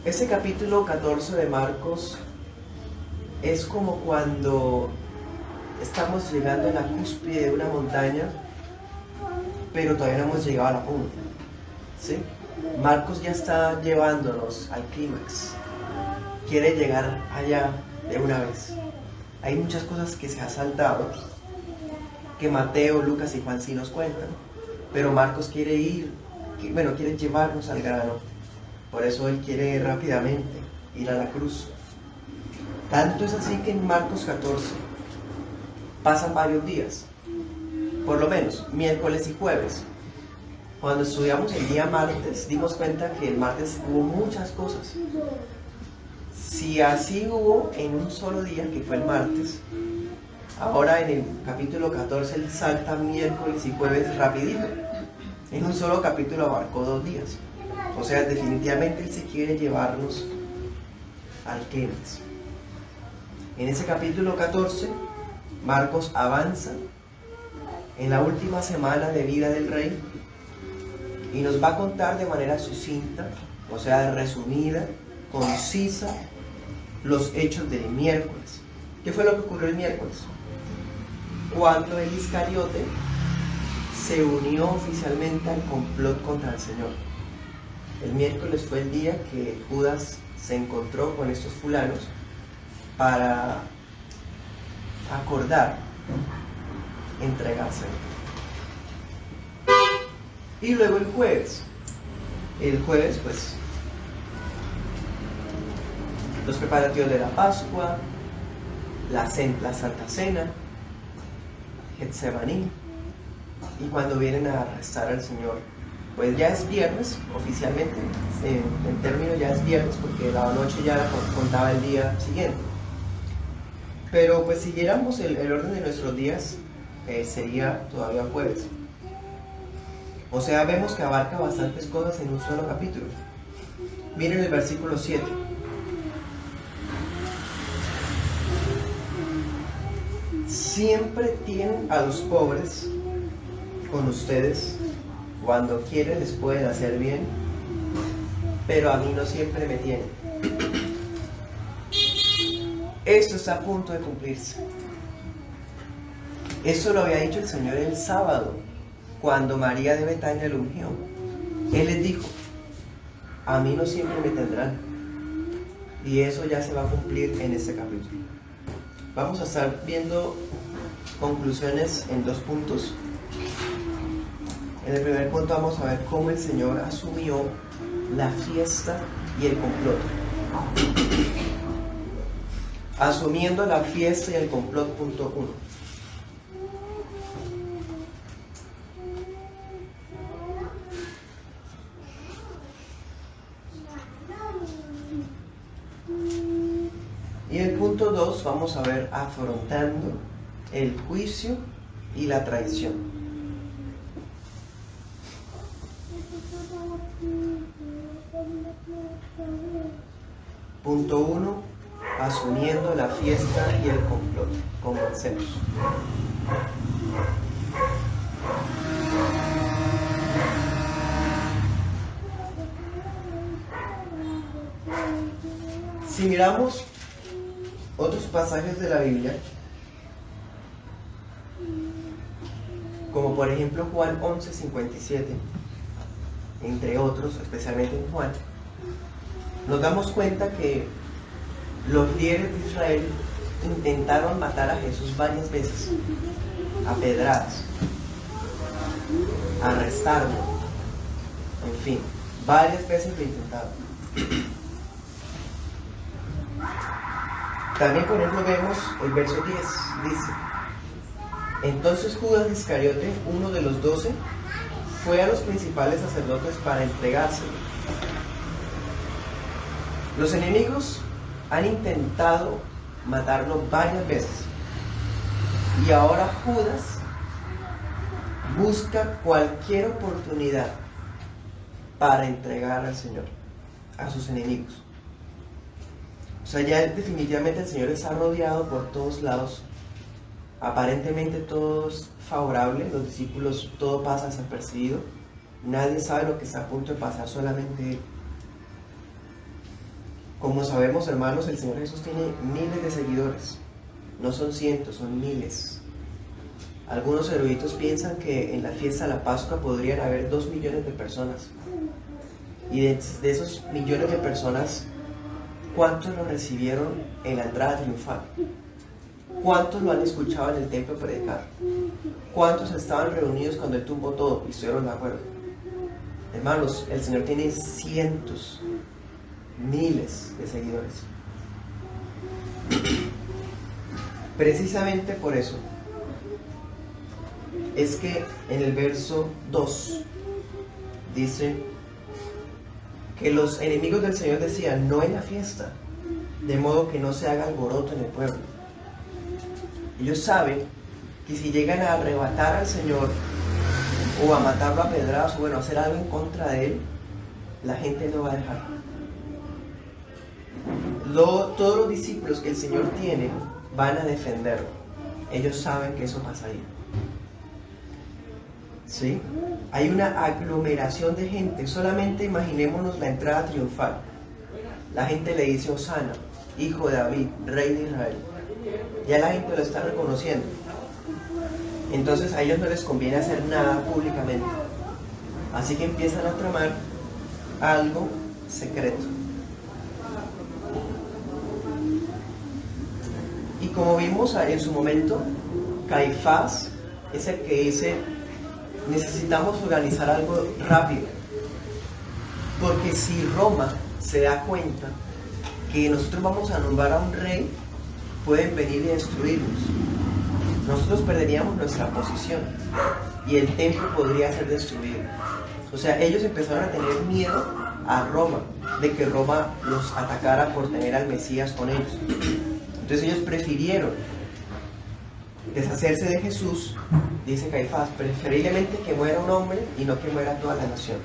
Este capítulo 14 de Marcos es como cuando estamos llegando a la cúspide de una montaña, pero todavía no hemos llegado a la punta, ¿sí? Marcos ya está llevándonos al clímax, quiere llegar allá de una vez. Hay muchas cosas que se ha saltado, que Mateo, Lucas y Juan sí nos cuentan, pero Marcos quiere quiere llevarnos al grano. Por eso él quiere rápidamente ir a la cruz. Tanto es así que en Marcos 14 pasan varios días, por lo menos miércoles y jueves. Cuando estudiamos el día martes, dimos cuenta que el martes hubo muchas cosas. Si así hubo en un solo día, que fue el martes, ahora en el capítulo 14 él salta miércoles y jueves rapidito. En un solo capítulo abarcó 2 días. O sea, definitivamente él se quiere llevarnos al clímax. En ese capítulo 14, Marcos avanza en la última semana de vida del rey y nos va a contar de manera sucinta, o sea, resumida, concisa, los hechos del miércoles. ¿Qué fue lo que ocurrió el miércoles? Cuando el Iscariote se unió oficialmente al complot contra el Señor. El miércoles fue el día que Judas se encontró con estos fulanos para acordar entregarse. Y luego el jueves pues los preparativos de la Pascua, la Santa Cena, Getsemaní, y cuando vienen a arrestar al Señor, pues ya es viernes, oficialmente, en término ya es viernes, porque la noche ya la contaba el día siguiente. Pero pues si siguiéramos el orden de nuestros días, sería todavía jueves. O sea, vemos que abarca bastantes cosas en un solo capítulo. Miren el versículo 7. Siempre tienen a los pobres con ustedes. Cuando quieren les pueden hacer bien, pero a mí no siempre me tienen. Esto está a punto de cumplirse. Esto lo había dicho el Señor el sábado, cuando María de Betania lo ungió. Él les dijo: a mí no siempre me tendrán. Y eso ya se va a cumplir en este capítulo. Vamos a estar viendo conclusiones en 2 puntos. En el primer punto vamos a ver cómo el Señor asumió la fiesta y el complot. Asumiendo la fiesta y el complot, punto 1. Y el punto 2 vamos a ver afrontando el juicio y la traición. Punto 1, asumiendo la fiesta y el complot. Comencemos. Si miramos otros pasajes de la Biblia, como por ejemplo Juan 11:57, entre otros, especialmente en Juan, nos damos cuenta que los líderes de Israel intentaron matar a Jesús varias veces, a pedradas, arrestarlo, en fin, varias veces lo intentaron. También, por ejemplo, vemos el verso 10, dice: entonces Judas Iscariote, uno de los 12, fue a los principales sacerdotes para entregárselo. Los enemigos han intentado matarlo varias veces, y ahora Judas busca cualquier oportunidad para entregar al Señor, a sus enemigos. O sea, ya definitivamente el Señor está rodeado por todos lados. Aparentemente todo es favorable, los discípulos, todo pasa desapercibido. Nadie sabe lo que está a punto de pasar, solamente Él. Como sabemos, hermanos, el Señor Jesús tiene miles de seguidores. No son cientos, son miles. Algunos eruditos piensan que en la fiesta de la Pascua podrían haber 2 millones de personas. Y de esos millones de personas, ¿cuántos lo recibieron en la entrada triunfal? ¿Cuántos lo han escuchado en el templo predicar? ¿Cuántos estaban reunidos cuando Él tumbó todo y estuvieron de acuerdo? Hermanos, el Señor tiene cientos, miles de seguidores. Precisamente por eso es que en el verso 2 dice que los enemigos del Señor decían: no en la fiesta, de modo que no se haga alboroto en el pueblo. Ellos saben que si llegan a arrebatar al Señor o a matarlo a pedradas, o bueno, hacer algo en contra de Él, la gente no va a dejar. Todos los discípulos que el Señor tiene van a defenderlo. Ellos saben que eso pasaría. ¿Sí? Hay una aglomeración de gente. Solamente imaginémonos la entrada triunfal. La gente le dice: Hosana, hijo de David, rey de Israel. Ya la gente lo está reconociendo. Entonces a ellos no les conviene hacer nada públicamente. Así que empiezan a tramar algo secreto. Y como vimos en su momento, Caifás es el que dice: necesitamos organizar algo rápido, porque si Roma se da cuenta que nosotros vamos a nombrar a un rey, pueden venir y destruirnos. Nosotros perderíamos nuestra posición y el templo podría ser destruido. O sea, ellos empezaron a tener miedo a Roma, de que Roma los atacara por tener al Mesías con ellos. Entonces ellos prefirieron deshacerse de Jesús, dice Caifás, preferiblemente que muera un hombre y no que muera toda la nación.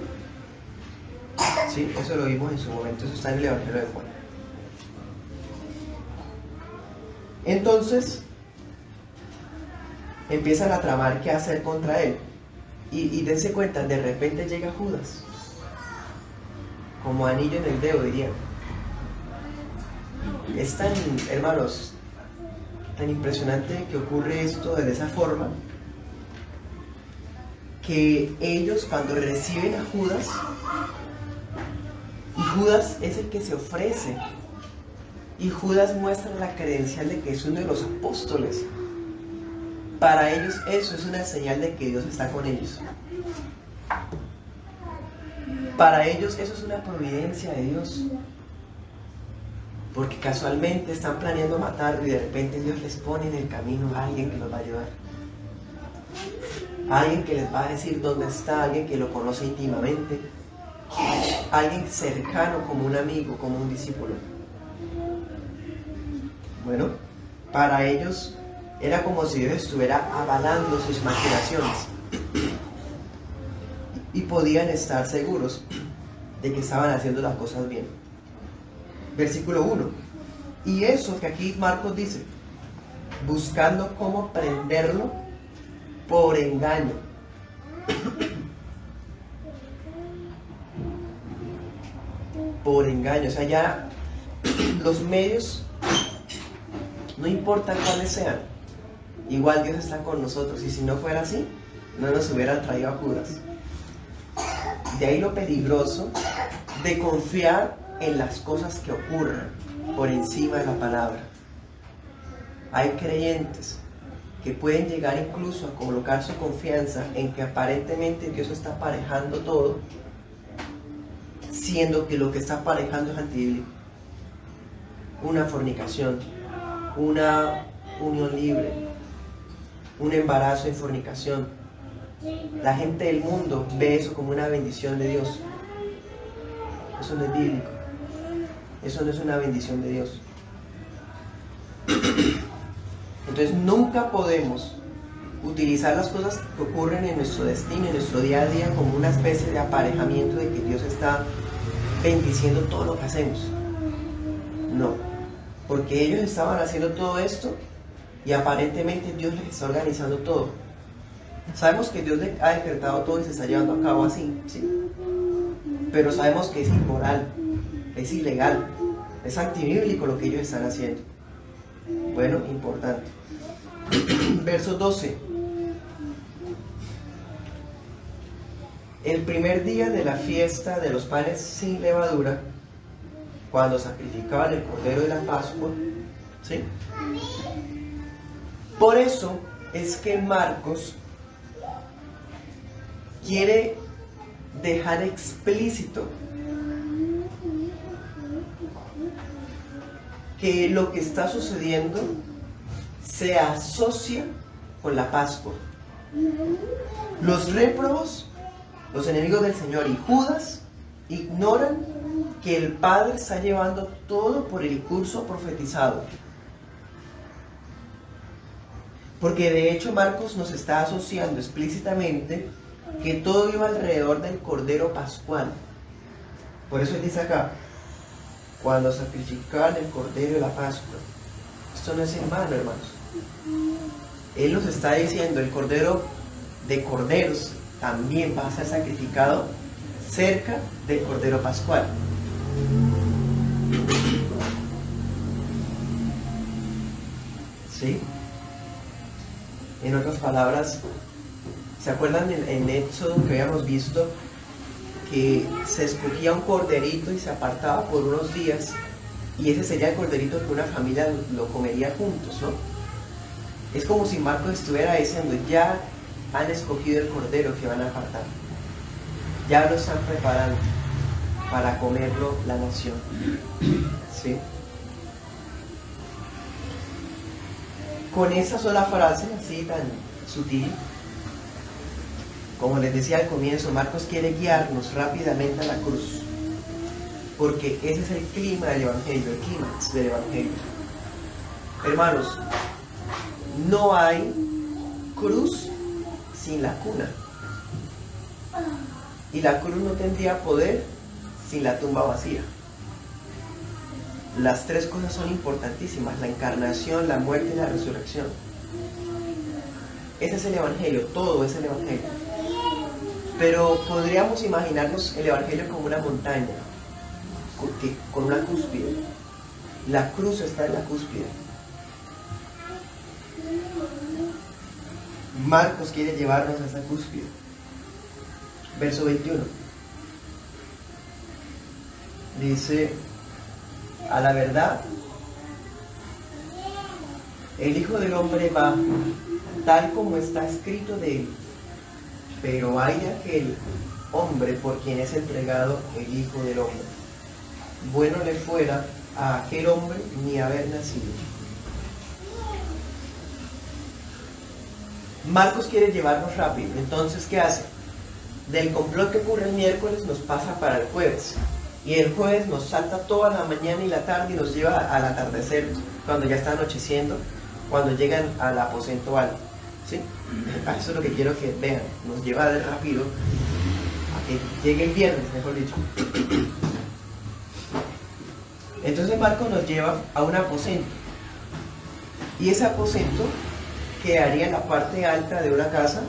Sí, eso lo vimos en su momento, eso está en el Evangelio de Juan. Entonces empiezan a tramar qué hacer contra él. Y dense cuenta, de repente llega Judas, como anillo en el dedo, dirían. Es tan, hermanos, tan impresionante que ocurre esto de esa forma, que ellos cuando reciben a Judas, y Judas es el que se ofrece, y Judas muestra la credencial de que es uno de los apóstoles, para ellos eso es una señal de que Dios está con ellos. Para ellos eso es una providencia de Dios, porque casualmente están planeando matarlo y de repente Dios les pone en el camino a alguien que los va a ayudar, alguien que les va a decir dónde está, alguien que lo conoce íntimamente, alguien cercano como un amigo, como un discípulo. Bueno, para ellos era como si Dios estuviera avalando sus maquinaciones y podían estar seguros de que estaban haciendo las cosas bien. Versículo 1. Y eso que aquí Marcos dice, buscando cómo prenderlo por engaño. Por engaño, o sea, ya los medios, no importa cuáles sean, igual Dios está con nosotros, y si no fuera así, no nos hubieran traído a Judas. De ahí lo peligroso de confiar en las cosas que ocurren por encima de la palabra. Hay creyentes que pueden llegar incluso a colocar su confianza en que aparentemente Dios está aparejando todo, siendo que lo que está aparejando es antibíblico. Una fornicación, una unión libre, un embarazo en fornicación. La gente del mundo ve eso como una bendición de Dios. Eso no es bíblico. Eso no es una bendición de Dios. Entonces nunca podemos utilizar las cosas que ocurren en nuestro destino, en nuestro día a día, como una especie de aparejamiento de que Dios está bendiciendo todo lo que hacemos. No, porque ellos estaban haciendo todo esto y aparentemente Dios les está organizando todo. Sabemos que Dios ha decretado todo y se está llevando a cabo así, ¿sí? Pero sabemos que es inmoral, es ilegal, Es antibíblico lo que ellos están haciendo. Bueno, importante. Verso 12. El primer día de la fiesta de los panes sin levadura, cuando sacrificaban el cordero de la Pascua, ¿sí? Por eso es que Marcos quiere dejar explícito que lo que está sucediendo se asocia con la Pascua. Los réprobos, los enemigos del Señor y Judas ignoran que el Padre está llevando todo por el curso profetizado. Porque de hecho Marcos nos está asociando explícitamente que todo iba alrededor del Cordero Pascual. Por eso dice acá, cuando sacrificaban el Cordero de la Pascua. Esto no es en vano, hermanos. Él nos está diciendo, el Cordero de Corderos también va a ser sacrificado cerca del Cordero Pascual. ¿Sí? En otras palabras, ¿se acuerdan en Éxodo que habíamos visto que se escogía un corderito y se apartaba por unos días, y ese sería el corderito que una familia lo comería juntos, ¿no? Es como si Marcos estuviera diciendo, ya han escogido el cordero que van a apartar, ya lo están preparando para comerlo la nación, ¿sí? Con esa sola frase, así tan sutil, como les decía al comienzo, Marcos quiere guiarnos rápidamente a la cruz, porque ese es el clima del Evangelio, el clímax del Evangelio. Hermanos, no hay cruz sin la cuna, y la cruz no tendría poder sin la tumba vacía. Las tres cosas son importantísimas: la encarnación, la muerte y la resurrección. Ese es el Evangelio, todo es el Evangelio. Pero podríamos imaginarnos el Evangelio como una montaña, con una cúspide. La cruz está en la cúspide. Marcos quiere llevarnos a esa cúspide. Verso 21. Dice, a la verdad, el Hijo del Hombre va tal como está escrito de él, pero hay de aquel hombre por quien es entregado el Hijo del Hombre. Bueno le fuera a aquel hombre ni haber nacido. Marcos quiere llevarnos rápido. Entonces, ¿qué hace? Del complot que ocurre el miércoles nos pasa para el jueves, y el jueves nos salta toda la mañana y la tarde y nos lleva al atardecer, cuando ya está anocheciendo, cuando llegan al aposento alto, ¿sí? Eso es lo que quiero que vean. Nos lleva de rápido a que llegue el viernes, mejor dicho. Entonces Marcos nos lleva a un aposento, y ese aposento quedaría en la parte alta de una casa,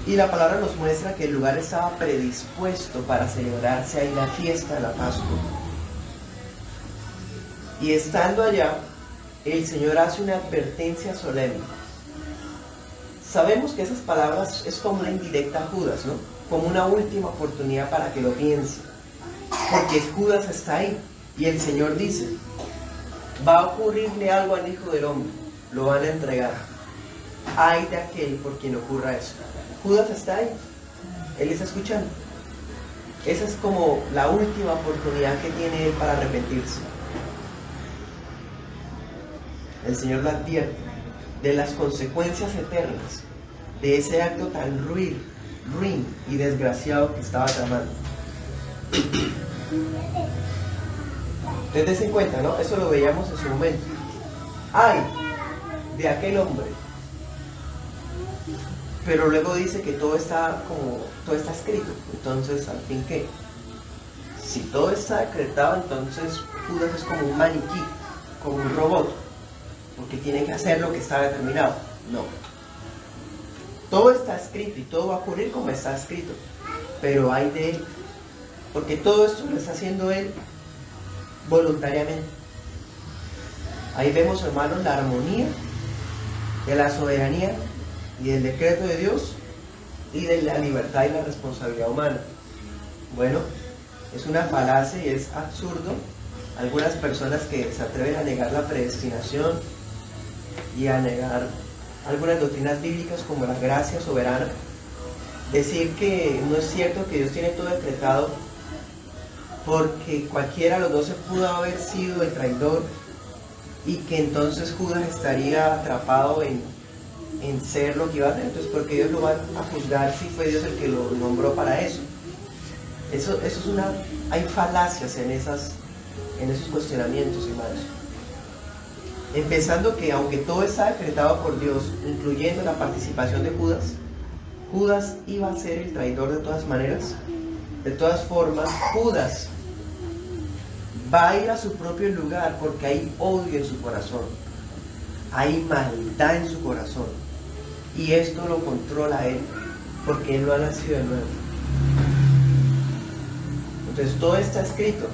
y la palabra nos muestra que el lugar estaba predispuesto para celebrarse ahí la fiesta de la Pascua. Y estando allá, el Señor hace una advertencia solemne. Sabemos que esas palabras es como una indirecta a Judas, ¿no? Como una última oportunidad para que lo piense, porque Judas está ahí, y el Señor dice, va a ocurrirle algo al Hijo del Hombre, lo van a entregar. Ay de aquel por quien ocurra eso. Judas está ahí, él está escuchando. Esa es como la última oportunidad que tiene él para arrepentirse. El Señor le advierte de las consecuencias eternas de ese acto tan ruin y desgraciado que estaba tramando. Entonces, dense en cuenta, ¿no? Eso lo veíamos en su momento. Ay de aquel hombre. Pero luego dice que todo está escrito. Entonces, ¿al fin qué? Si todo está decretado, entonces Judas es como un maniquí, como un robot, porque tiene que hacer lo que está determinado. No. Todo está escrito y todo va a ocurrir como está escrito. Pero hay de él porque todo esto lo está haciendo Él voluntariamente. Ahí vemos, hermanos, la armonía de la soberanía y del decreto de Dios y de la libertad y la responsabilidad humana. Bueno, es una falacia y es absurdo algunas personas que se atreven a negar la predestinación y a negar algunas doctrinas bíblicas como la gracia soberana, decir que no es cierto que Dios tiene todo decretado porque cualquiera de los 12 pudo haber sido el traidor y que entonces Judas estaría atrapado en ser lo que iba a hacer. Entonces, porque Dios lo va a juzgar si fue Dios el que lo nombró para eso. Eso es hay falacias en esos cuestionamientos, hermanos. Empezando que aunque todo está decretado por Dios, incluyendo la participación de Judas, Judas iba a ser el traidor de todas maneras. De todas formas, Judas va a ir a su propio lugar porque hay odio en su corazón, hay maldad en su corazón, y esto lo controla él porque él no ha nacido de nuevo. Entonces todo está escrito,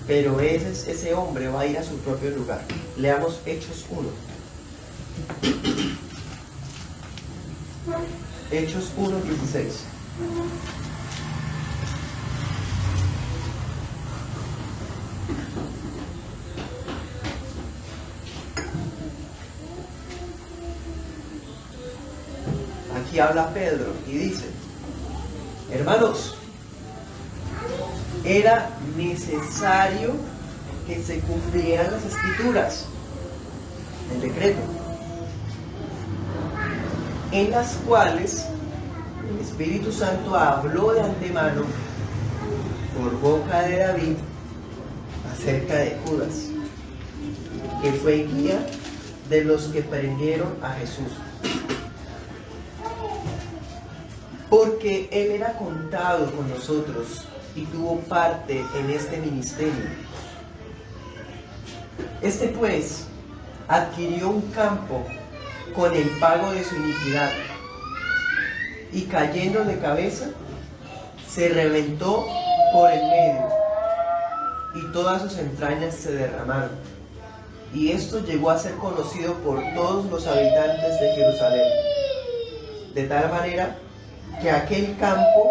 pero ese hombre va a ir a su propio lugar. Leamos Hechos 1. Hechos 1:16. Aquí habla Pedro y dice: hermanos, era necesario que se cumplieran las escrituras, el decreto, en las cuales el Espíritu Santo habló de antemano por boca de David acerca de Judas, que fue guía de los que prendieron a Jesús, porque él era contado con nosotros y tuvo parte en este ministerio. Este pues adquirió un campo con el pago de su iniquidad, y cayendo de cabeza se reventó por el medio, y todas sus entrañas se derramaron. Y esto llegó a ser conocido por todos los habitantes de Jerusalén, de tal manera que aquel campo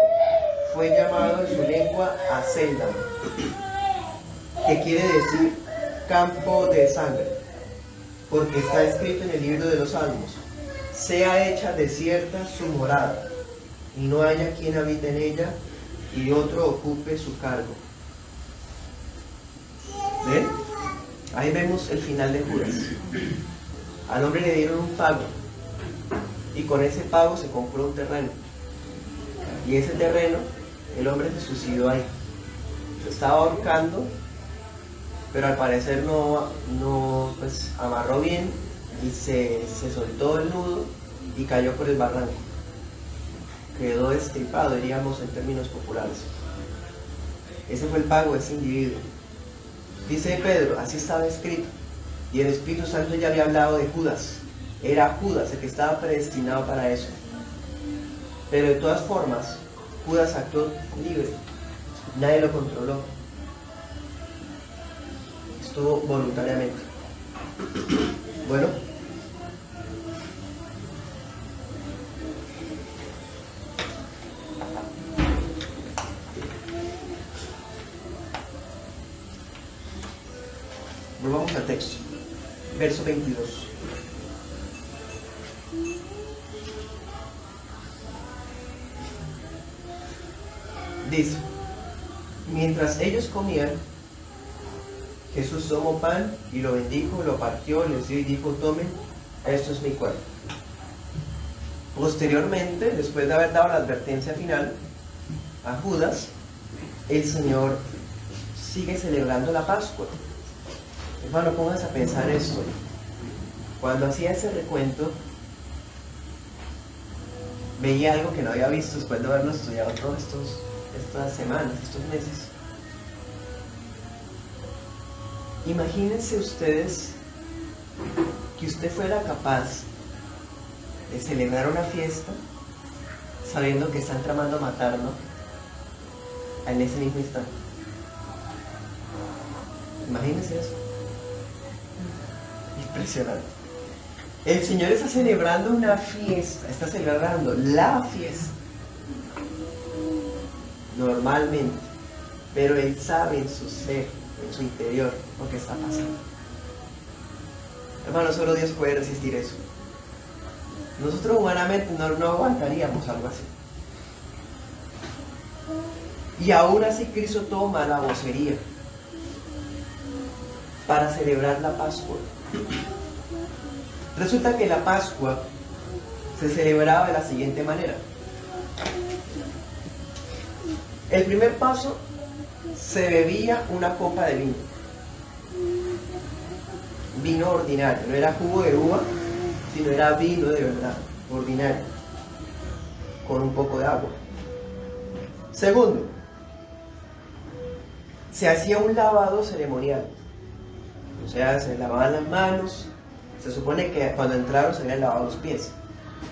fue llamado en su lengua Aceldam, que quiere decir campo de sangre, porque está escrito en el libro de los Salmos: sea hecha desierta su morada, y no haya quien habite en ella, y otro ocupe su cargo. ¿Ven? Ahí vemos el final de Judas. Al hombre le dieron un pago, y con ese pago se compró un terreno, y ese terreno el hombre se suicidó ahí. Se estaba ahorcando, pero al parecer no pues amarró bien y se soltó el nudo y cayó por el barranco. Quedó destripado, diríamos en términos populares. Ese fue el pago de ese individuo. Dice Pedro, así estaba escrito, y el Espíritu Santo ya había hablado de Judas. Era Judas el que estaba predestinado para eso. Pero de todas formas, Judas actuó libre, nadie lo controló, estuvo voluntariamente. Bueno, volvamos al texto, verso 22. Dice: mientras ellos comían, Jesús tomó pan y lo bendijo, lo partió, les dio y dijo: tomen, esto es mi cuerpo. Posteriormente, después de haber dado la advertencia final a Judas, el Señor sigue celebrando la Pascua. Hermano, pónganse a pensar esto. Cuando hacía ese recuento, veía algo que no había visto después de haberlo estudiado todas estas semanas, estos meses. Imagínense ustedes que usted fuera capaz de celebrar una fiesta sabiendo que están tramando matarlo, en ese mismo instante. Imagínense eso. Impresionante. El Señor está celebrando una fiesta, está celebrando la fiesta. Normalmente. Pero Él sabe en su ser, en su interior, lo que está pasando. Hermano, solo Dios puede resistir eso. Nosotros humanamente no aguantaríamos algo así. Y aún así Cristo toma la vocería para celebrar la Pascua. Resulta que la Pascua se celebraba de la siguiente manera. El primer paso, se bebía una copa de vino. Vino ordinario, no era jugo de uva, sino era vino de verdad, ordinario, con un poco de agua. Segundo, se hacía un lavado ceremonial. O sea, se lavaban las manos. Se supone que cuando entraron se habían lavado los pies.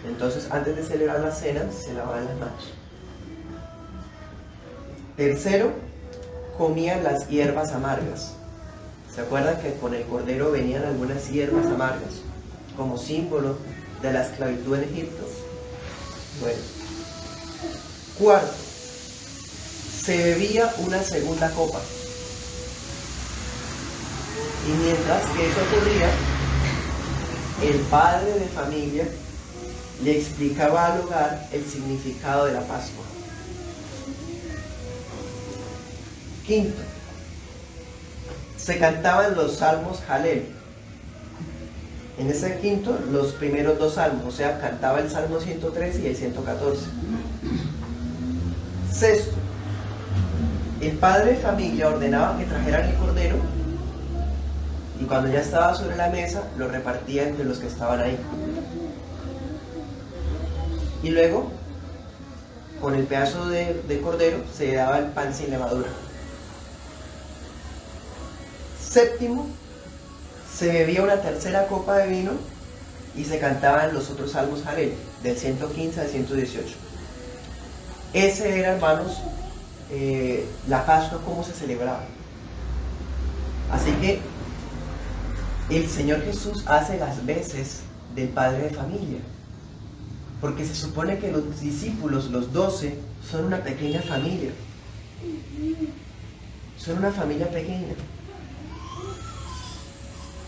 Entonces, antes de celebrar la cena, se lavaban las manos. Tercero, comían las hierbas amargas. ¿Se acuerdan que con el cordero venían algunas hierbas amargas como símbolo de la esclavitud en Egipto? Bueno. Cuarto, se bebía una segunda copa. Y mientras que eso ocurría, el padre de familia le explicaba al hogar el significado de la Pascua. Quinto, se cantaban los salmos Halel. En ese quinto, los primeros dos salmos, o sea, cantaba el Salmo 113 y el 114. Sexto, el padre de familia ordenaba que trajeran el cordero y cuando ya estaba sobre la mesa, lo repartía entre los que estaban ahí. Y luego, con el pedazo de cordero, se daba el pan sin levadura. Séptimo, se bebía una tercera copa de vino y se cantaban los otros salmos Halel, del 115 al 118. Ese era, hermanos, la Pascua, cómo se celebraba. Así que el Señor Jesús hace las veces del padre de familia, porque se supone que los discípulos, los 12, son una pequeña familia. Son una familia pequeña.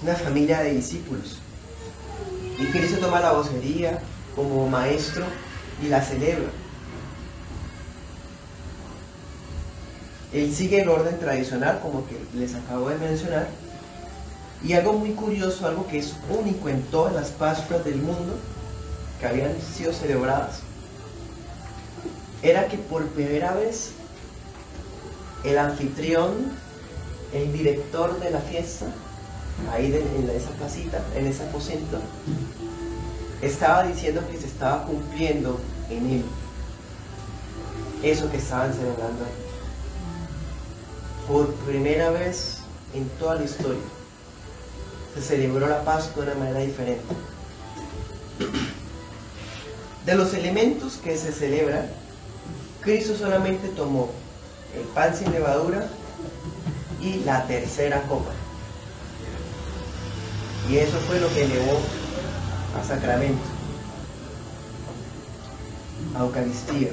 Una familia de discípulos. Y Cristo toma la vocería como maestro y la celebra. Él sigue el orden tradicional, como que les acabo de mencionar. Y algo muy curioso, algo que es único en todas las Pascuas del mundo que habían sido celebradas, era que por primera vez el anfitrión, el director de la fiesta, ahí en esa casita, en ese aposento, estaba diciendo que se estaba cumpliendo en él eso que estaban celebrando ahí. Por primera vez en toda la historia se celebró la Pascua de una manera diferente. De los elementos que se celebran, Cristo solamente tomó el pan sin levadura y la tercera copa. Y eso fue lo que elevó a sacramento, a Eucaristía,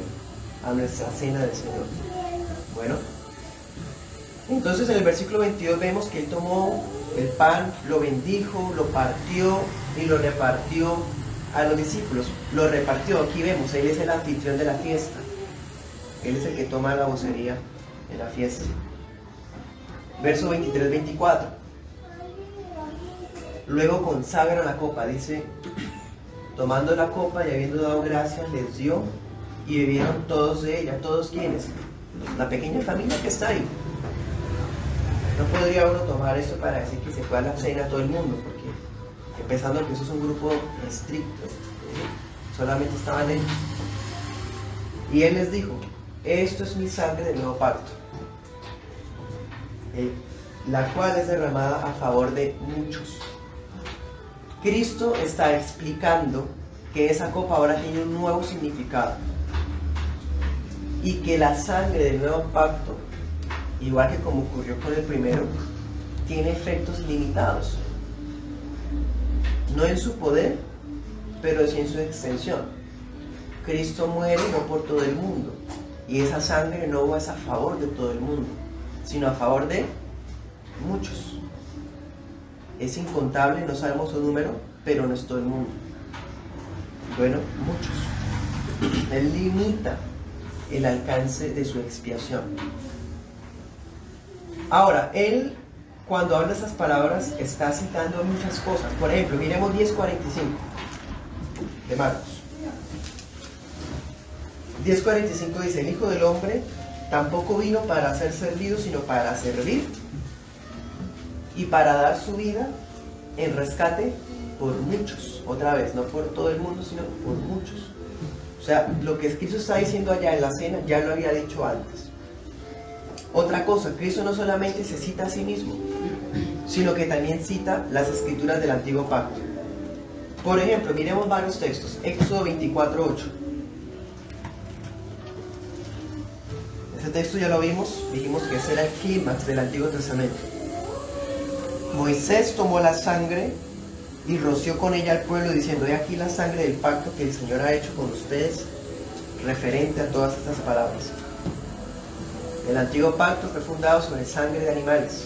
a nuestra cena del Señor. Bueno, entonces en el versículo 22 vemos que Él tomó el pan, lo bendijo, lo partió y lo repartió a los discípulos. Lo repartió, aquí vemos, Él es el anfitrión de la fiesta. Él es el que toma la vocería en la fiesta. Verso 23-24. Luego consagra la copa, dice, tomando la copa y habiendo dado gracias, les dio y bebieron todos de ella. ¿Todos quiénes? La pequeña familia que está ahí. No podría uno tomar esto para decir que se fue a la cena a todo el mundo, porque empezando que eso es un grupo estricto, solamente estaban ellos. Y Él les dijo, esto es mi sangre del nuevo pacto, la cual es derramada a favor de muchos. Cristo está explicando que esa copa ahora tiene un nuevo significado. y que la sangre del nuevo pacto, igual que como ocurrió con el primero, tiene efectos limitados, no en su poder, pero sí en su extensión. Cristo muere no por todo el mundo, y esa sangre no es a favor de todo el mundo, sino a favor de muchos. Es incontable, no sabemos su número, pero no es todo el mundo. Bueno, muchos. Él limita el alcance de su expiación. Ahora, él, cuando habla estas palabras, está citando muchas cosas. Por ejemplo, miremos 10:45 de Marcos. 10:45 dice: el Hijo del Hombre tampoco vino para ser servido, sino para servir y para dar su vida en rescate por muchos. Otra vez, no por todo el mundo, sino por muchos. O sea, lo que Cristo está diciendo allá en la cena, ya lo había dicho antes. Otra cosa, Cristo no solamente se cita a sí mismo, sino que también cita las escrituras del Antiguo Pacto. Por ejemplo, miremos varios textos. Éxodo 24:8. Este texto ya lo vimos, dijimos que ese era el clímax del Antiguo Testamento. Moisés tomó la sangre y roció con ella al pueblo, diciendo: he aquí la sangre del pacto que el Señor ha hecho con ustedes, referente a todas estas palabras. El Antiguo Pacto fue fundado sobre sangre de animales,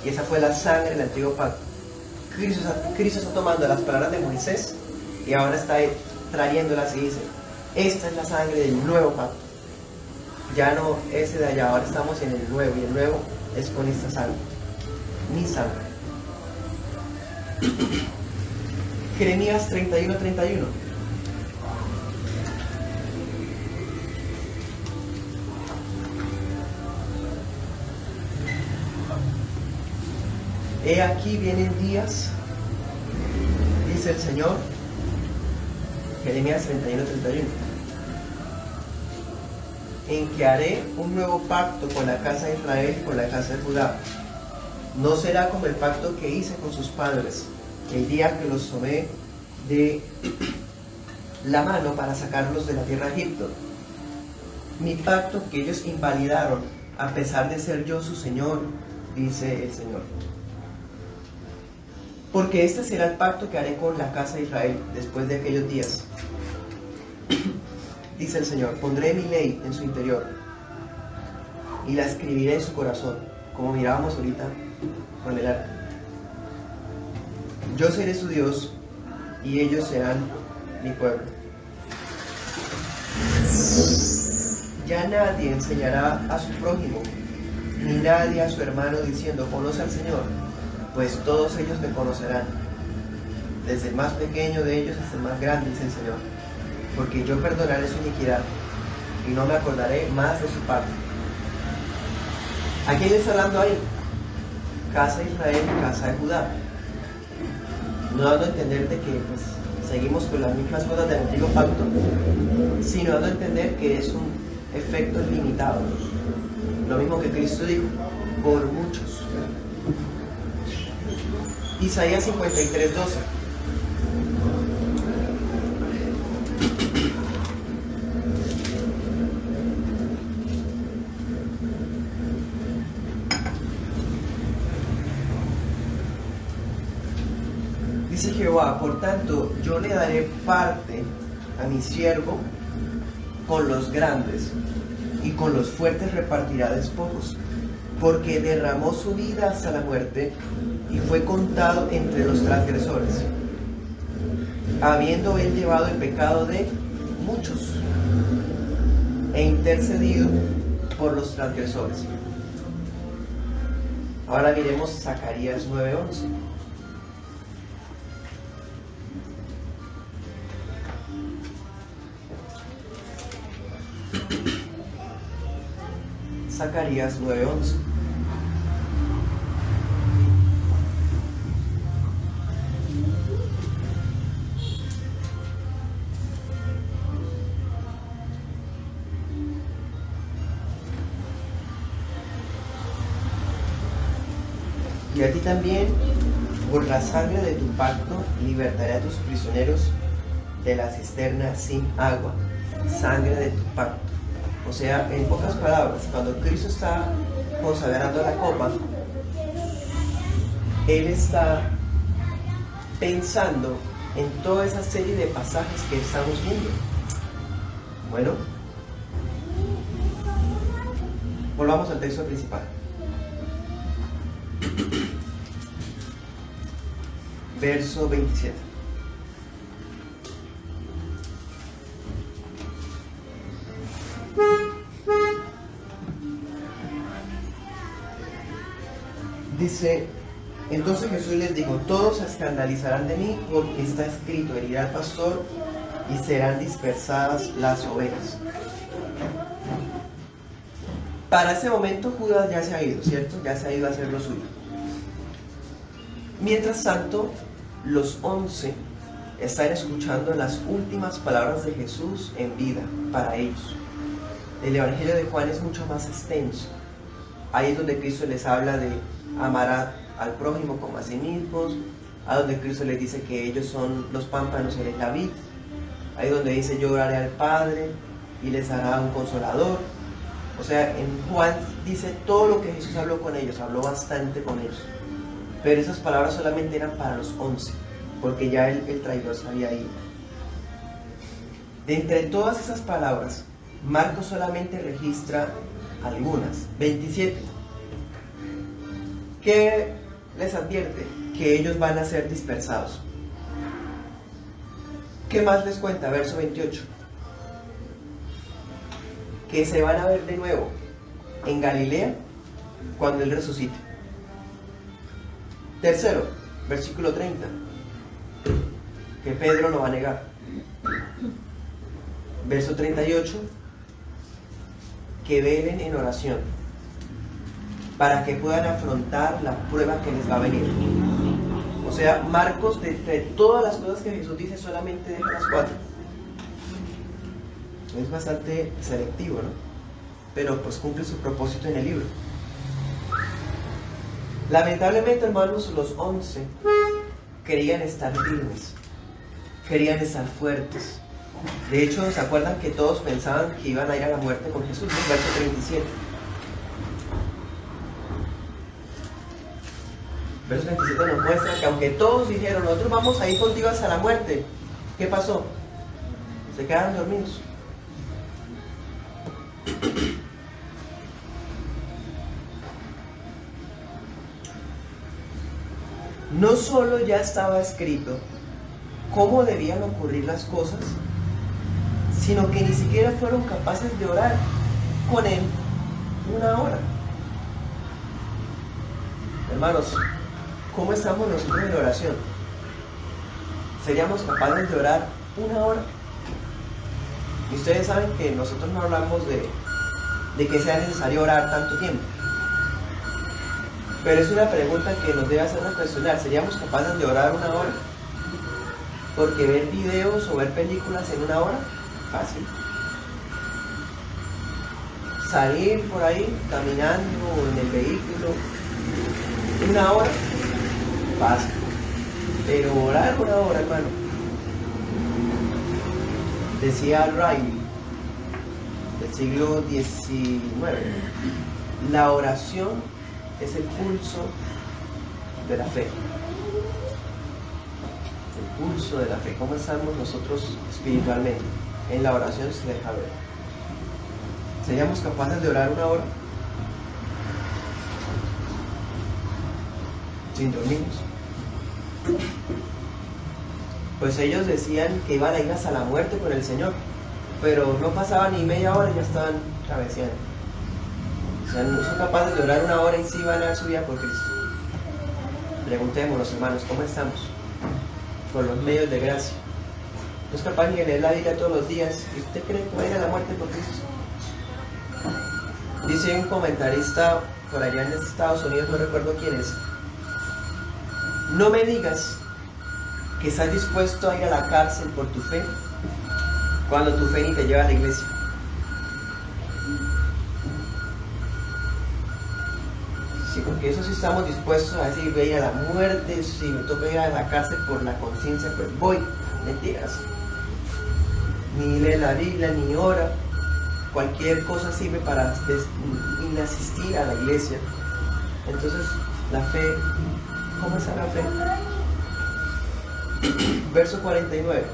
y esa fue la sangre del Antiguo Pacto. Cristo está tomando las palabras de Moisés y ahora está trayéndolas y dice: esta es la sangre del nuevo pacto. Ya no ese de allá, ahora estamos en el nuevo, y el nuevo es con esta sangre, mi sangre. Jeremías 31:31. He aquí vienen días, dice el Señor. Jeremías 31:31. En que haré un nuevo pacto con la casa de Israel y con la casa de Judá. No será como el pacto que hice con sus padres, el día que los tomé de la mano para sacarlos de la tierra de Egipto. Mi pacto que ellos invalidaron, a pesar de ser yo su Señor, dice el Señor. Porque este será el pacto que haré con la casa de Israel después de aquellos días. Dice el Señor: pondré mi ley en su interior y la escribiré en su corazón, como mirábamos ahorita con el arca. Yo seré su Dios y ellos serán mi pueblo. Ya nadie enseñará a su prójimo, ni nadie a su hermano diciendo: conoce al Señor, pues todos ellos me conocerán, desde el más pequeño de ellos hasta el más grande, dice el Señor, porque yo perdonaré su iniquidad y no me acordaré más de su pacto. ¿A quién está hablando ahí? Casa de Israel y casa de Judá. No dando a entender de que pues, seguimos con las mismas cosas del Antiguo Pacto, sino dando a entender que es un efecto limitado. Lo mismo que Cristo dijo: por muchos. Isaías 53:12. Dice Jehová: por tanto, yo le daré parte a mi siervo con los grandes, y con los fuertes repartirá despojos, porque derramó su vida hasta la muerte, y fue contado entre los transgresores, habiendo él llevado el pecado de muchos, e intercedido por los transgresores. Ahora miremos Zacarías 9:11. Zacarías 9:11. Y a ti también, por la sangre de tu pacto, libertaré a tus prisioneros de la cisterna sin agua, sangre de tu pacto. O sea, en pocas palabras, cuando Cristo está consagrando la copa, Él está pensando en toda esa serie de pasajes que estamos viendo. Bueno, volvamos al texto principal. Verso 27. Dice, entonces Jesús les dijo, todos se escandalizarán de mí porque está escrito, herirá al pastor y serán dispersadas las ovejas. Para ese momento Judas ya se ha ido, ¿cierto? Ya se ha ido a hacer lo suyo. Mientras tanto, los 11 están escuchando las últimas palabras de Jesús en vida para ellos. El Evangelio de Juan es mucho más extenso. Ahí es donde Cristo les habla de amar al prójimo como a sí mismos, a donde Cristo les dice que ellos son los pámpanos y él es la vid. Ahí es donde dice yo oraré al Padre y les hará un consolador. O sea, en Juan dice todo lo que Jesús habló con ellos, habló bastante con ellos. Pero esas palabras solamente eran para los 11, porque ya el traidor se había ido. De entre todas esas palabras, Marcos solamente registra algunas, 27. ¿Qué les advierte? Que ellos van a ser dispersados. ¿Qué más les cuenta? Verso 28. Que se van a ver de nuevo en Galilea cuando Él resucite. Tercero, versículo 30. Que Pedro lo va a negar. Verso 38. Que velen en oración para que puedan afrontar la prueba que les va a venir. O sea, Marcos, de todas las cosas que Jesús dice, solamente deja las 4. Es bastante selectivo, ¿no? Pero pues cumple su propósito en el libro. Lamentablemente, hermanos, los 11 querían estar firmes, querían estar fuertes. De hecho, ¿se acuerdan que todos pensaban que iban a ir a la muerte con Jesús? Verso 37. Verso 27 nos muestra que aunque todos dijeron, nosotros vamos a ir contigo hasta la muerte, ¿qué pasó? Se quedaron dormidos. No solo ya estaba escrito cómo debían ocurrir las cosas, sino que ni siquiera fueron capaces de orar con Él 1 hora. Hermanos, ¿cómo estamos nosotros en oración? ¿Seríamos capaces de orar 1 hora? Y ustedes saben que nosotros no hablamos de que sea necesario orar tanto tiempo. Pero es una pregunta que nos debe hacer reflexionar. ¿Seríamos capaces de orar 1 hora? Porque ver videos o ver películas en 1 hora, fácil. Salir por ahí caminando o en el vehículo, 1 hora, fácil. Pero orar 1 hora, hermano. Decía Riley, del siglo XIX, la oración es el pulso de la fe. El pulso de la fe. ¿Cómo estamos nosotros espiritualmente? En la oración se deja ver. ¿Seríamos capaces de orar 1 hora? Sin dormirnos. Pues ellos decían que iban a ir hasta la muerte con el Señor, pero no pasaba ni media hora y ya estaban cabeceando. O sea, no son capaces de orar 1 hora y sí van a dar su vida por Cristo. Preguntémonos, hermanos, ¿cómo estamos? Con los medios de gracia. ¿No es capaz ni de leer la Biblia todos los días? ¿Y usted cree que va a ir a la muerte por Cristo? Dice un comentarista por allá en Estados Unidos, no recuerdo quién es: no me digas que estás dispuesto a ir a la cárcel por tu fe cuando tu fe ni te lleva a la iglesia. Sí, porque eso sí estamos dispuestos a decir, voy a ir a la muerte, si me toca ir a la cárcel por la conciencia, pues voy. Mentiras. Ni lee la Biblia, ni ora. cualquier cosa sirve para inasistir a la iglesia. Entonces, la fe, ¿cómo está la fe? Verso 49.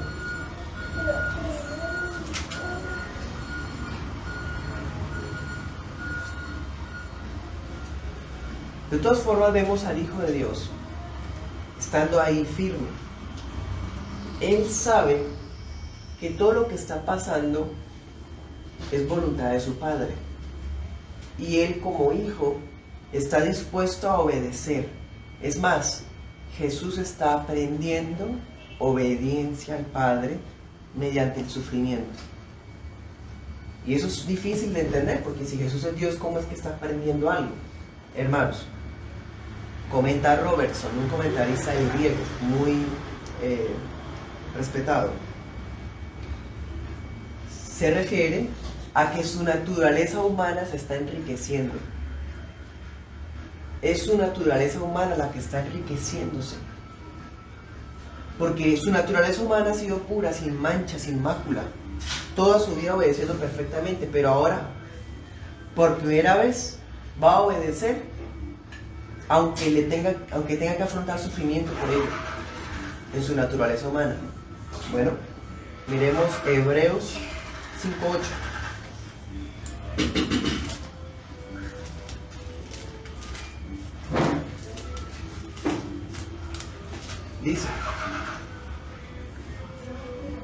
De todas formas vemos al Hijo de Dios estando ahí firme. Él sabe que todo lo que está pasando es voluntad de su Padre. Y él como hijo está dispuesto a obedecer. Es más, Jesús está aprendiendo obediencia al Padre mediante el sufrimiento. Y eso es difícil de entender, porque si Jesús es Dios, ¿cómo es que está aprendiendo algo? Hermanos, comenta Robertson, un comentarista de griego muy respetado. Se refiere a que su naturaleza humana se está enriqueciendo. Es su naturaleza humana la que está enriqueciéndose. Porque su naturaleza humana ha sido pura, sin mancha, sin mácula. Toda su vida obedeciendo perfectamente, pero ahora, por primera vez, va a obedecer, aunque tenga que afrontar sufrimiento por ello, en su naturaleza humana. Bueno, miremos Hebreos 5:8. Dice: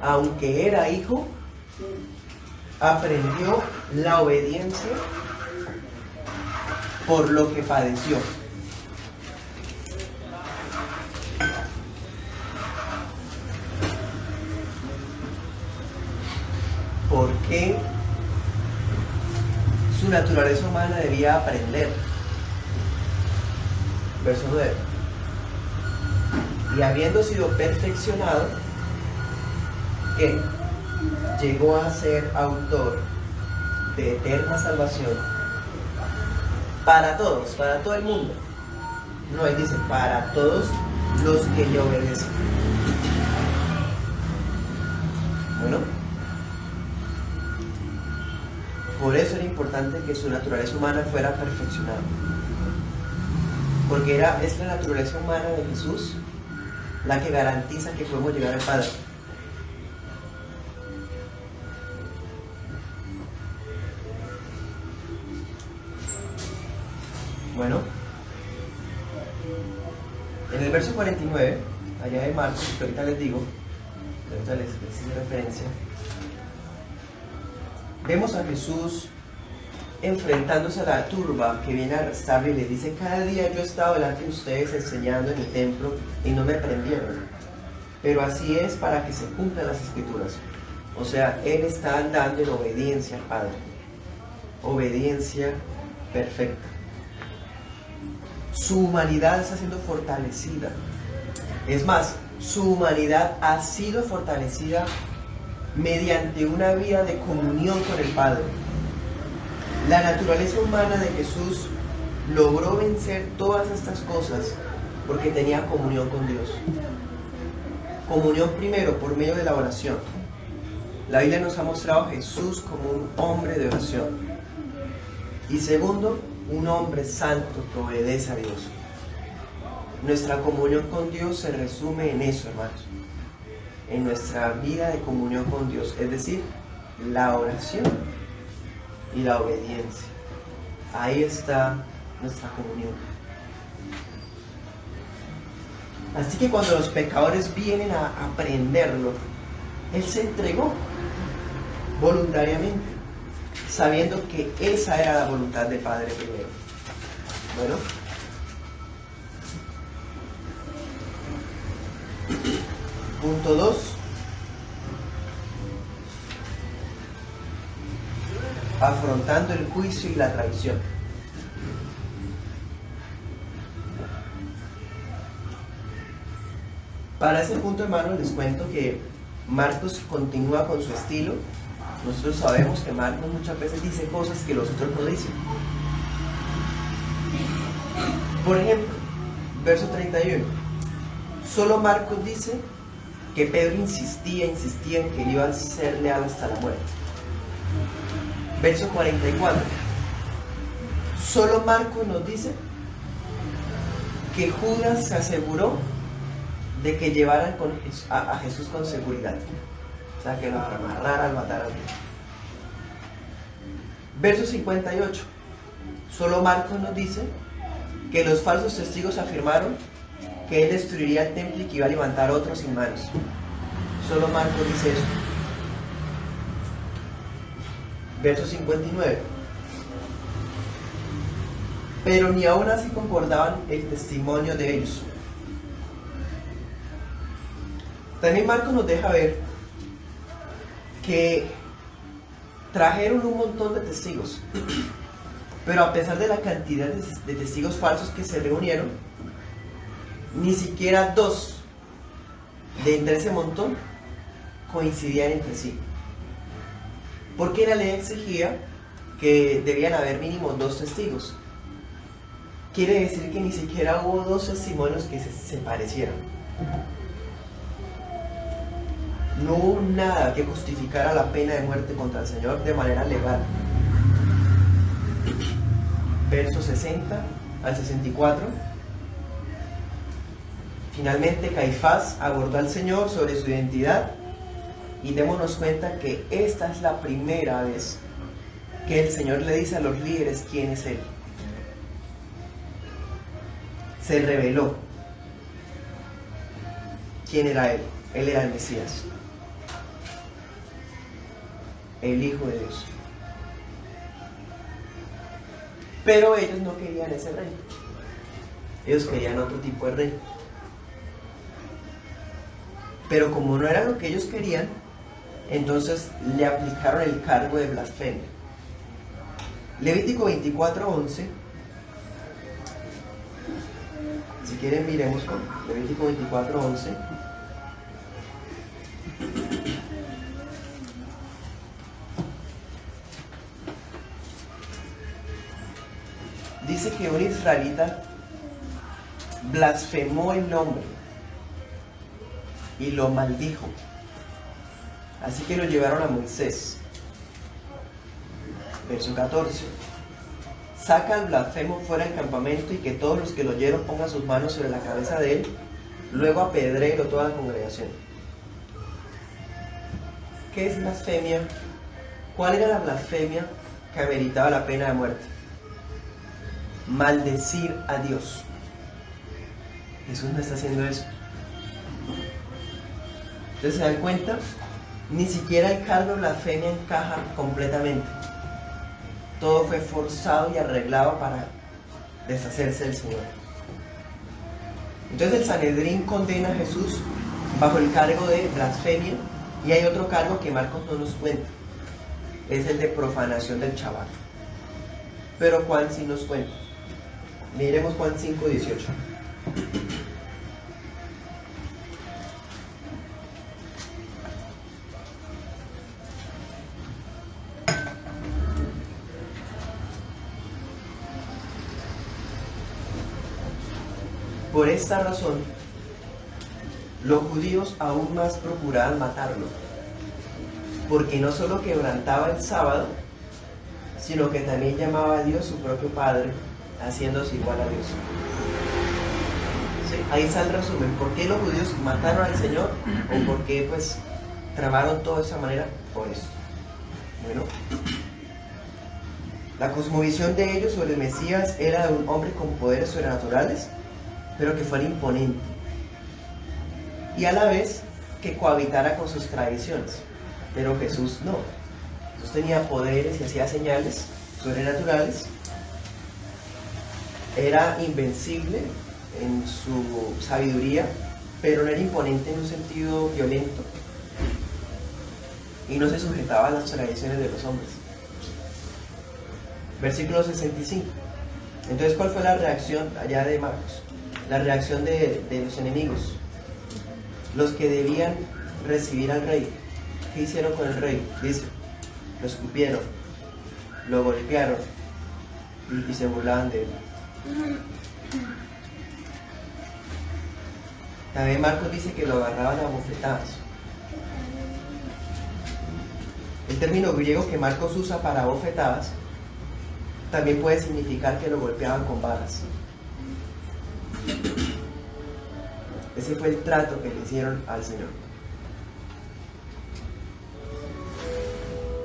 aunque era hijo, aprendió la obediencia por lo que padeció. Porque su naturaleza humana debía aprender. Verso 9. Y habiendo sido perfeccionado, que llegó a ser autor de eterna salvación para todos, para todo el mundo. No, ahí dice, para todos los que le obedecen. Bueno, por eso era importante que su naturaleza humana fuera perfeccionada. Porque es la naturaleza humana de Jesús la que garantiza que podemos llegar al Padre. Bueno, en el verso 49, allá de Marcos, que ahorita les digo, ahorita les hice referencia, vemos a Jesús enfrentándose a la turba que viene a arrestarle y le dice: cada día yo he estado delante de ustedes enseñando en el templo y no me prendieron, pero así es para que se cumplan las escrituras. O sea, él está andando en obediencia al Padre, obediencia perfecta. Su humanidad está siendo fortalecida. Es más, su humanidad ha sido fortalecida mediante una vida de comunión con el Padre. La naturaleza humana de Jesús logró vencer todas estas cosas porque tenía comunión con Dios. Comunión primero por medio de la oración. La Biblia nos ha mostrado a Jesús como un hombre de oración. Y segundo, un hombre santo que obedece a Dios. Nuestra comunión con Dios se resume en eso, hermanos. En nuestra vida de comunión con Dios, es decir, la oración y la obediencia. Ahí está nuestra comunión. Así que cuando los pecadores vienen a aprenderlo, Él se entregó voluntariamente, sabiendo que esa era la voluntad del Padre primero. Bueno, punto 2. Afrontando el juicio y la traición. Para ese punto, hermanos, les cuento que Marcos continúa con su estilo. Nosotros sabemos que Marcos muchas veces dice cosas que los otros no dicen. Por ejemplo, verso 31. Solo Marcos dice que Pedro insistía en que iba a ser leal hasta la muerte. Verso 44. Solo Marcos nos dice que Judas se aseguró de que llevaran a Jesús con seguridad. O sea, que lo amarraran, lo mataran. Verso 58. Solo Marcos nos dice que los falsos testigos afirmaron que él destruiría el templo y que iba a levantar otros sin manos. Solo Marcos dice eso. Verso 59. Pero ni aún así concordaban el testimonio de ellos. También Marcos nos deja ver que trajeron un montón de testigos, pero a pesar de la cantidad de testigos falsos que se reunieron, ni siquiera dos de entre ese montón coincidían entre sí, porque la ley exigía que debían haber mínimo 2 testigos. Quiere decir que ni siquiera hubo 2 testimonios que se parecieran. No hubo nada que justificara la pena de muerte contra el Señor de manera legal. Versos 60 al 64. Finalmente Caifás abordó al Señor sobre su identidad y démonos cuenta que esta es la primera vez que el Señor le dice a los líderes quién es Él. Se reveló quién era Él. Él era el Mesías, el Hijo de Dios. Pero ellos no querían ese rey. Ellos querían otro tipo de rey. Pero como no era lo que ellos querían, entonces le aplicaron el cargo de blasfemia. Levítico 24:11. Si quieren miremos con Levítico 24:11. Dice que un israelita blasfemó el nombre y lo maldijo. Así que lo llevaron a Moisés. Verso 14. Saca al blasfemo fuera del campamento y que todos los que lo oyeron pongan sus manos sobre la cabeza de él, luego apedréelo toda la congregación. ¿Qué es blasfemia? ¿Cuál era la blasfemia que ameritaba la pena de muerte? Maldecir a Dios. Jesús no está haciendo eso. Entonces, ¿se dan cuenta? Ni siquiera el cargo de blasfemia encaja completamente. Todo fue forzado y arreglado para deshacerse del Señor. Entonces el Sanedrín condena a Jesús bajo el cargo de blasfemia, y hay otro cargo que Marcos no nos cuenta. Es el de profanación del Shabbat. Pero Juan sí nos cuenta. Miremos Juan 5:18. Por esta razón, los judíos aún más procuraban matarlo, porque no solo quebrantaba el sábado, sino que también llamaba a Dios su propio Padre, haciéndose igual a Dios. Sí, ahí está el resumen. ¿Por qué los judíos mataron al Señor? ¿O por qué pues trabaron todo de esa manera? Por eso. Bueno, la cosmovisión de ellos sobre el Mesías era de un hombre con poderes sobrenaturales, pero que fuera imponente, y a la vez que cohabitara con sus tradiciones. Pero Jesús no. Jesús tenía poderes y hacía señales sobrenaturales, era invencible en su sabiduría, pero no era imponente en un sentido violento, y no se sujetaba a las tradiciones de los hombres. Versículo 65. Entonces, ¿cuál fue la reacción allá de Marcos? La reacción de los enemigos, los que debían recibir al rey. ¿Qué hicieron con el rey? Dice, lo escupieron, lo golpearon y se burlaban de él. También Marcos dice que lo agarraban a bofetadas. El término griego que Marcos usa para bofetadas también puede significar que lo golpeaban con varas. Ese fue el trato que le hicieron al Señor.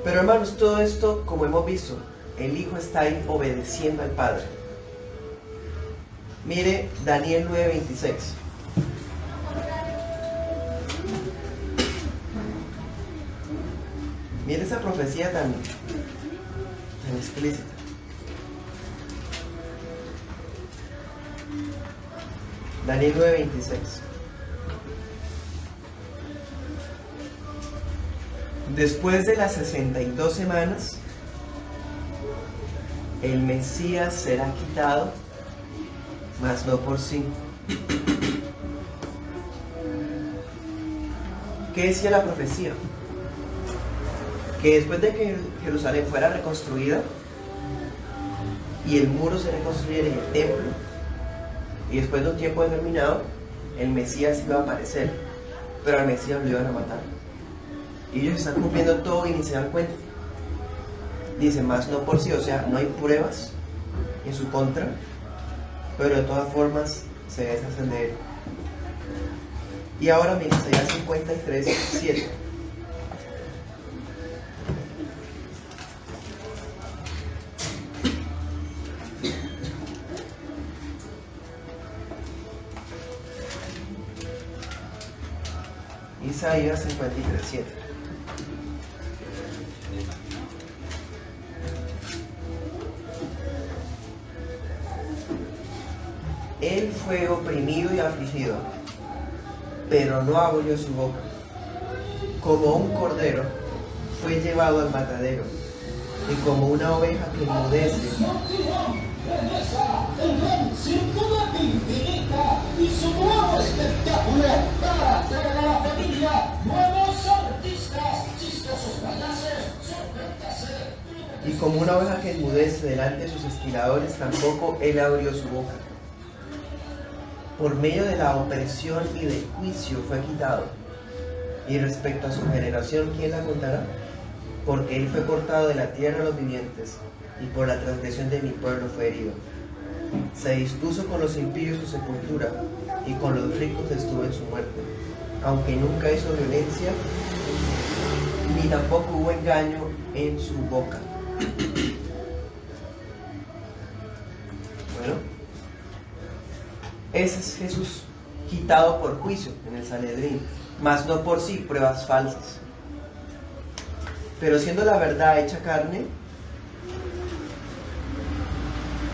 Pero hermanos, todo esto, como hemos visto, el Hijo está ahí obedeciendo al Padre. Mire Daniel 9:26. Mire esa profecía tan explícita. Daniel 9:26. Después de las 62 semanas, el Mesías será quitado, mas no por sí. ¿Qué decía la profecía? Que después de que Jerusalén fuera reconstruida y el muro se reconstruyera y el templo, y después de un tiempo determinado, el Mesías iba a aparecer, pero al Mesías lo iban a matar. Y ellos están cumpliendo todo y ni se dan cuenta. Dicen, más no por sí, o sea, no hay pruebas en su contra, pero de todas formas se deshacen de él. Y ahora miren, Isaías 53:7. Isaías 53:7. Él fue oprimido y afligido, pero no abrió su boca. Como un cordero fue llevado al matadero, y como una oveja que enmudece, sin duda infinita y su nuevo espectáculo para toda la familia. Nuevos artistas, chistosos payasos, sorpréndase. y como una oveja que enmudece delante de sus esquiladores, tampoco él abrió su boca. Por medio de la opresión y del juicio fue quitado. Y respecto a su generación, ¿quién la contará? Porque él fue cortado de la tierra de los vivientes, y por la transgresión de mi pueblo fue herido. Se dispuso con los impíos su sepultura, y con los ricos estuvo en su muerte. Aunque nunca hizo violencia, ni tampoco hubo engaño en su boca. Bueno, ese es Jesús quitado por juicio en el Sanedrín, mas no por sí, pruebas falsas. Pero siendo la verdad hecha carne,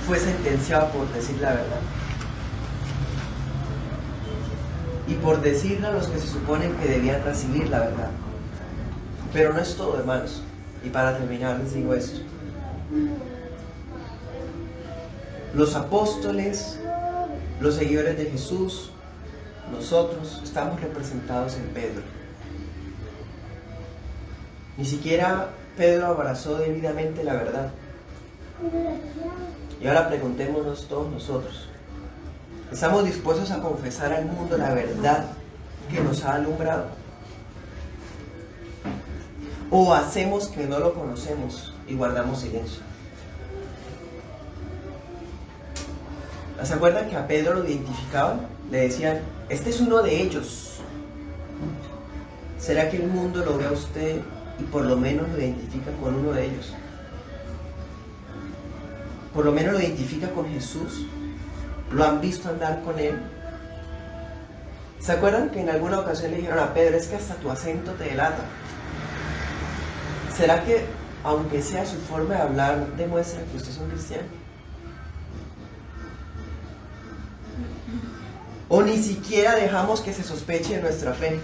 fue sentenciado por decir la verdad. Y por decirle a los que se suponen que debían recibir la verdad. Pero no es todo, hermanos. Y para terminar les digo esto. Los apóstoles, los seguidores de Jesús, nosotros estamos representados en Pedro. Ni siquiera Pedro abrazó debidamente la verdad. Y ahora preguntémonos todos nosotros, ¿estamos dispuestos a confesar al mundo la verdad que nos ha alumbrado? ¿O hacemos que no lo conocemos y guardamos silencio? ¿Se acuerdan que a Pedro lo identificaban? Le decían, este es uno de ellos. ¿Será que el mundo lo ve a usted y por lo menos lo identifica con uno de ellos? Por lo menos lo identifica con Jesús. ¿Lo han visto andar con Él? ¿Se acuerdan que en alguna ocasión le dijeron a Pedro, es que hasta tu acento te delata? ¿Será que, aunque sea su forma de hablar, demuestra que usted es un cristiano? ¿O ni siquiera dejamos que se sospeche de nuestra fe?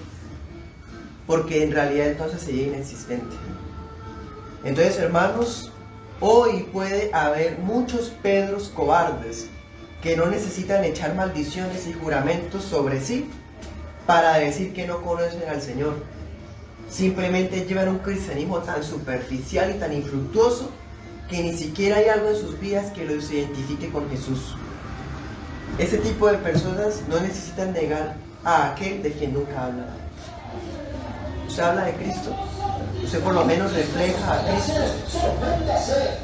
Porque en realidad entonces sería inexistente. Entonces, hermanos, hoy puede haber muchos Pedros cobardes que no necesitan echar maldiciones y juramentos sobre sí para decir que no conocen al Señor. Simplemente llevan un cristianismo tan superficial y tan infructuoso que ni siquiera hay algo en sus vidas que los identifique con Jesús. Ese tipo de personas no necesitan negar a aquel de quien nunca habla. ¿Usted habla de Cristo? Usted por lo menos refleja a Cristo. Sorpréndase,